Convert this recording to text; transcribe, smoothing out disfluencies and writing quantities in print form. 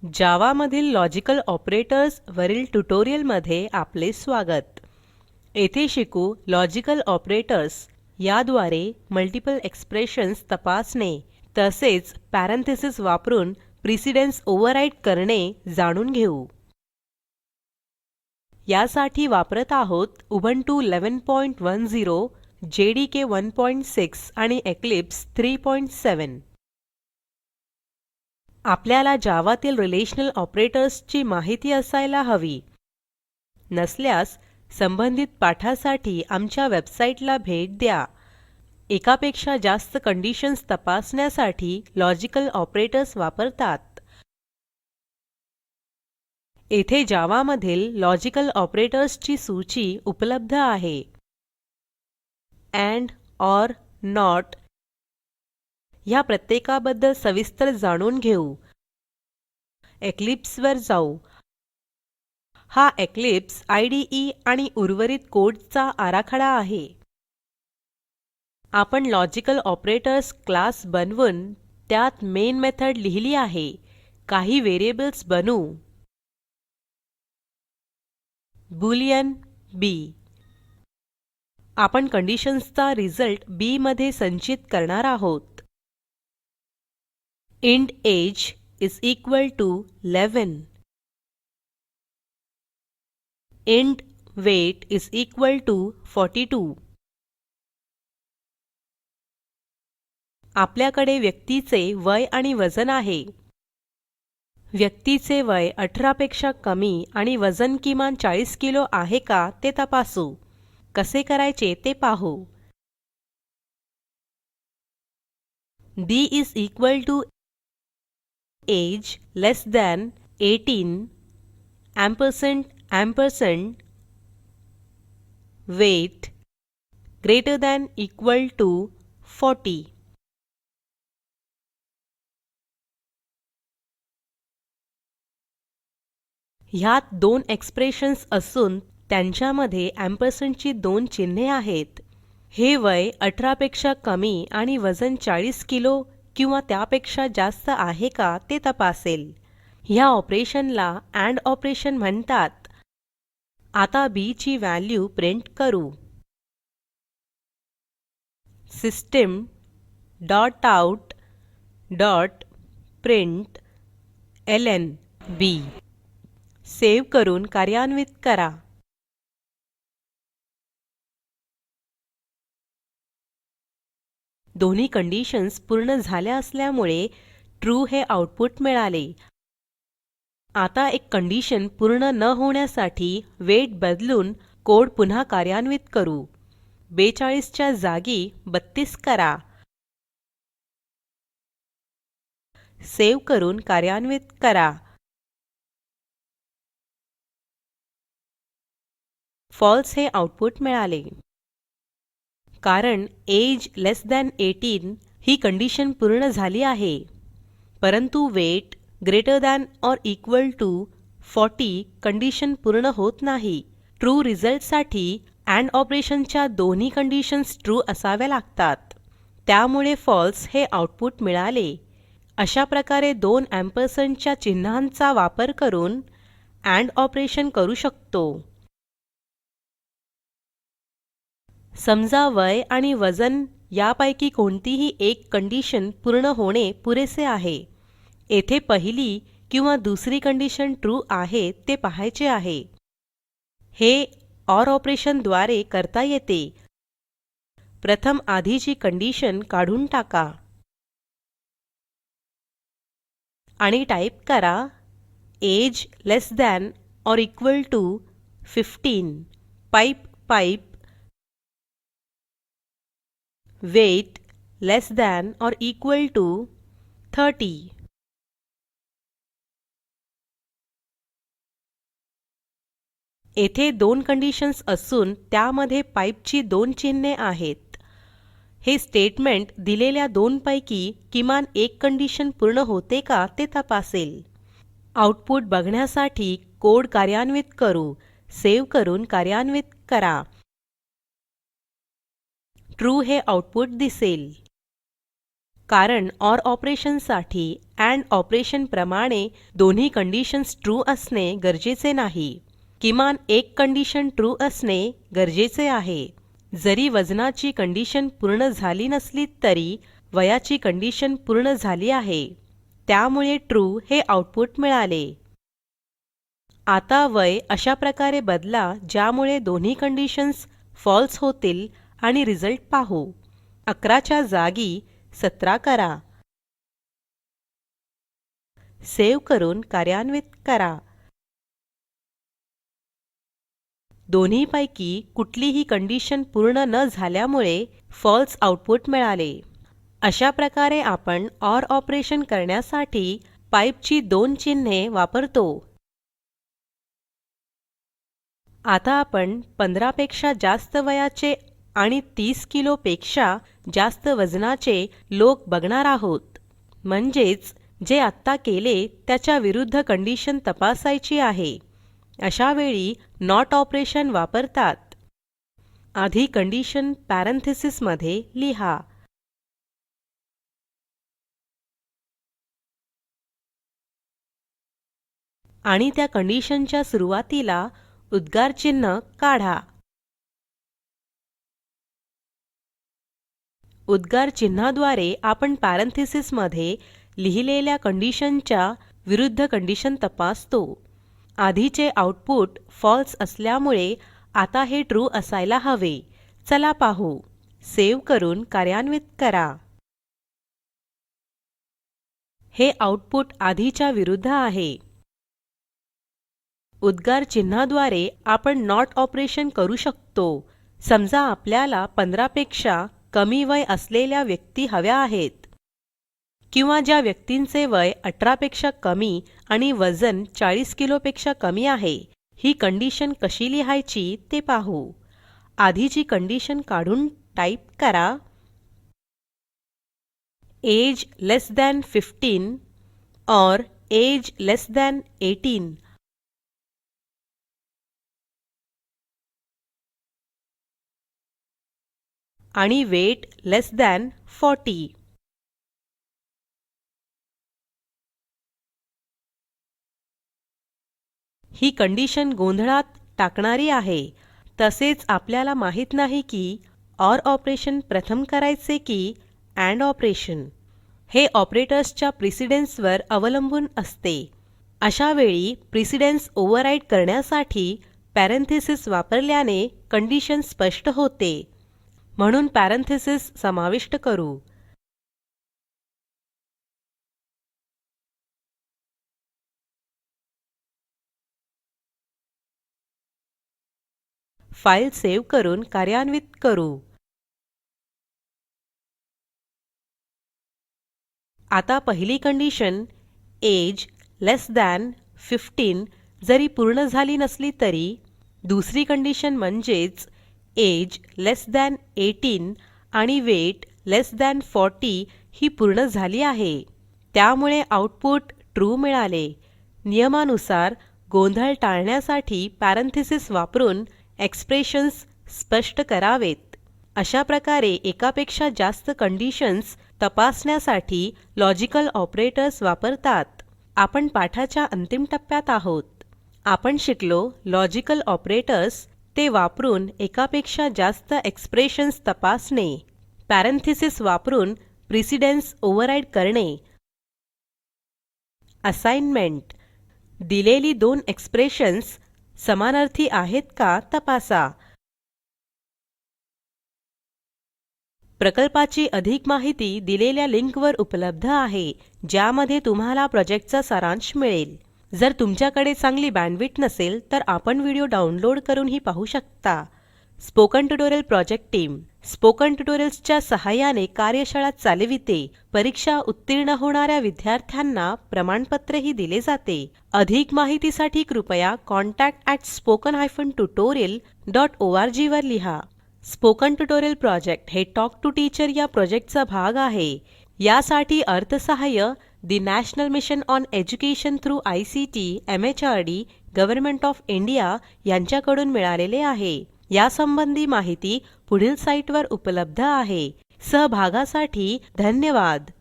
जावामधील logical operators वरील ट्युटोरियलमध्ये आपले स्वागत. येथे शिकू लॉजिकल ऑपरेटर्स याद्वारे मल्टिपल एक्सप्रेशन्स तपासणे तसेच पॅरेंथेसिस वापरून प्रिसिडन्स ओव्हरराईड करणे जाणून घेऊ. यासाठी वापरत आहोत उबुंटू 11.10, जेडीके 1.6 आणि इक्लिप्स 3.7. आपल्याला जावातील रिलेशनल ऑपरेटर्सची माहिती असायला हवी. नसल्यास संबंधित पाठासाठी आमच्या वेबसाईटला भेट द्या. एकापेक्षा जास्त कंडिशन्स तपासण्यासाठी लॉजिकल ऑपरेटर्स वापरतात. येथे जावामधील लॉजिकल ऑपरेटर्सची सूची उपलब्ध आहे. AND, OR, NOT ह्या प्रत्येकाबद्दल सविस्तर जाणून घेऊ. इक्लिप्स वर जाऊ. हा इक्लिप्स IDE आणि उर्वरित कोडचा आराखडा आहे. आपण लॉजिकल ऑपरेटर्स क्लास बनवून त्यात मेन मेथड लिहिली आहे. काही व्हेरिएबल्स बनवू. Boolean b. आपण कंडिशन्सचा रिझल्ट b मध्ये संचित करणार आहोत. Int age is equal to 11. Int weight is equal to 42. आपल्याकडे व्यक्तीचे वय आणि वजन आहे. व्यक्तीचे वय 18 पेक्षा कमी आणि वजन किमान 40 किलो आहे का ते तपासू. कसे करायचे ते पाहू. D is equal to age less than 18 ampersand weight greater than equal to 40. ह्यात दोन एक्सप्रेशन्स असून त्यांच्यामध्ये एम्परसँडची दोन चिन्हे आहेत. हे वय 18 पेक्षा कमी आणि वजन 40 किलो किंवा त्यापेक्षा जास्त आहे का ते तपासेल. ह्या ऑपरेशनला AND ऑपरेशन म्हणतात. आता b ची व्हॅल्यू प्रिंट करू. System dot out dot println b. Save करून कार्यान्वित करा. दोन्ही कंडिशन्स पूर्ण झाल्या असल्यामुळे ट्रू हे आउटपुट मिळाले. आता एक कंडिशन पूर्ण न होण्यासाठी वेट बदलून कोड पुन्हा कार्यान्वित करू. 42 च्या जागी 32 करा. सेव्ह करून कार्यान्वित करा. फॉल्स हे आउटपुट मिळाले. कारण एज लेस दॅन 18 ही कंडिशन पूर्ण झाली आहे. परंतु weight greater than or equal to 40 condition पूर्ण होत नाही. ट्रू रिझल्टसाठी AND ऑपरेशनच्या दोन्ही कंडिशन्स ट्रू असाव्या लागतात. त्यामुळे फॉल्स हे आउटपुट मिळाले. अशा प्रकारे दोन एम्परसँडच्या चिन्हांचा वापर करून AND ऑपरेशन करू शकतो. समजा वय आणि वजन यापैकी कोणतीही एक कंडिशन पूर्ण होणे पुरेसे आहे. येथे पहिली किंवा दुसरी कंडिशन ट्रू आहे ते पाहायचे आहे. हे OR ऑपरेशन द्वारे करता येते. प्रथम आधीची कंडिशन काढून टाका आणि टाईप करा age less than or equal to 15 pipe weight less than or equal to 30. येथे दोन कंडिशन्स असून त्यामध्ये पाइपची दोन चिन्हे आहेत. हे स्टेटमेंट दिलेल्या दोनपैकी किमान एक कंडिशन पूर्ण होते का ते तपासेल. आउटपुट बघण्यासाठी कोड कार्यान्वित करू. सेव्ह करून कार्यान्वित करा. ट्रू हे आउटपुट दिसेल. कारण OR ऑपरेशनसाठी AND ऑपरेशन प्रमाणे दोन्ही कंडिशन्स ट्रू असणे गरजेचे नाही. किमान एक कंडिशन ट्रू असणे गरजेचे आहे. जरी वजनाची कंडिशन पूर्ण झाली नसली तरी वयाची कंडिशन पूर्ण झाली आहे. त्यामुळे ट्रू हे आउटपुट मिळाले. आता वय अशा प्रकारे बदला ज्यामुळे दोन्ही कंडिशन्स फॉल्स होतील आणि रिझल्ट पाहू. 11 च्या जागी 17 करा. सेव्ह करून कार्यान्वित करा. दोन्हीपैकी कुठलीही कंडिशन पूर्ण न झाल्यामुळे फॉल्स आउटपुट मिळाले. अशा प्रकारे आपण OR ऑपरेशन करण्यासाठी पाइपची दोन चिन्हे वापरतो. आता आपण 15 पेक्षा जास्त वयाचे आणि 30 किलो पेक्षा जास्त वजनाचे लोक बघणार आहोत. म्हणजेच जे आत्ता केले त्याच्या विरुद्ध कंडिशन तपासायची आहे. अशा वेळी नॉट ऑपरेशन वापरतात. आधी कंडिशन पॅरेंथेसिस मध्ये लिहा. आणि त्या कंडिशनच्या सुरुवातीला उद्गार चिन्ह काढा. उद्गार चिन्हाद्वारे आपण पॅरेंथेसिस मध्ये लिहिलेल्या कंडिशनच्या विरुद्ध कंडिशन तपासतो. आधीचे आउटपुट फॉल्स असल्यामुळे आता हे ट्रू असायला हवे. चला पाहू. सेव्ह करून कार्यान्वित करा. हे आउटपुट आधीच्या विरुद्ध आहे. उद्गार चिन्हाद्वारे आपण नॉट ऑपरेशन करू शकतो. समजा आपल्याला 15 पेक्षा कमी वय असलेल्या व्यक्ती हव्या आहेत किंवा ज्या व्यक्तींचे वय 18 पेक्षा कमी आणि वजन 40 किलोपेक्षा कमी आहे. ही कंडिशन कशी लिहायची ते पाहू. आधीची कंडिशन काढून टाईप करा. Age less than 15 or age less than 18. आणि वेट लेस दॅन 40. ही कंडिशन गोंधळात टाकणारी आहे. तसेच आपल्याला माहित नाही की OR ऑपरेशन प्रथम करायचे की AND ऑपरेशन. हे ऑपरेटर्सच्या प्रिसिडेन्सवर अवलंबून असते. अशा वेळी प्रिसिडेन्स ओव्हरराईड करण्यासाठी पॅरेंथेसिस वापरल्याने कंडिशन स्पष्ट होते. म्हणून पॅरेंथेसिस समाविष्ट करू. फाईल सेव्ह करून कार्यान्वित करू. आता पहिली कंडिशन एज लेस दॅन 15 जरी पूर्ण झाली नसली तरी दुसरी कंडिशन म्हणजेच एज लेस दॅन 18 आणि वेट लेस दॅन 40 ही पूर्ण झाली आहे. त्यामुळे आउटपुट ट्रू मिळाले. नियमानुसार गोंधळ टाळण्यासाठी पॅरेंथेसिस वापरून एक्सप्रेशन्स स्पष्ट करावेत. अशा प्रकारे एकापेक्षा जास्त कंडिशन्स तपासण्यासाठी लॉजिकल ऑपरेटर्स वापरतात. आपण पाठाच्या अंतिम टप्प्यात आहोत. आपण शिकलो लॉजिकल ऑपरेटर्स. ते वापरून एकापेक्षा जास्त एक्सप्रेशन्स तपासणे, पॅरेंथेसिस वापरून प्रिसिडेन्स ओव्हरराईड करणे. असाइनमेंट. दिलेली दोन एक्सप्रेशन्स समानार्थी आहेत का तपासा. प्रकल्पाची अधिक माहिती दिलेल्या लिंकवर उपलब्ध आहे, ज्यामध्ये तुम्हाला प्रोजेक्टचा सारांश मिळेल. जर तुमच्याकडे चांगली बँडविड्थ नसेल तर आपण व्हिडिओ डाउनलोड करूनही पाहू शकता. Spoken tutorial project team spoken ट्युटोरियल्सच्या सहाय्याने कार्यशाळा चालविते. परीक्षा उत्तीर्ण होणाऱ्या विद्यार्थ्यांना प्रमाणपत्रही दिले जाते. अधिक माहितीसाठी कृपया contact@spoken-tutorial.org वर लिहा. स्पोकन ट्युटोरियल प्रोजेक्ट हे टॉक टू टीचर या प्रोजेक्टचा भाग आहे. यासाठी अर्थसहाय्य the national mission on education through ICT MHRD government of India यांच्याकडून मिळालेले आहे. यासंबंधी माहिती पुढील साईटवर उपलब्ध आहे. सहभागासाठी धन्यवाद.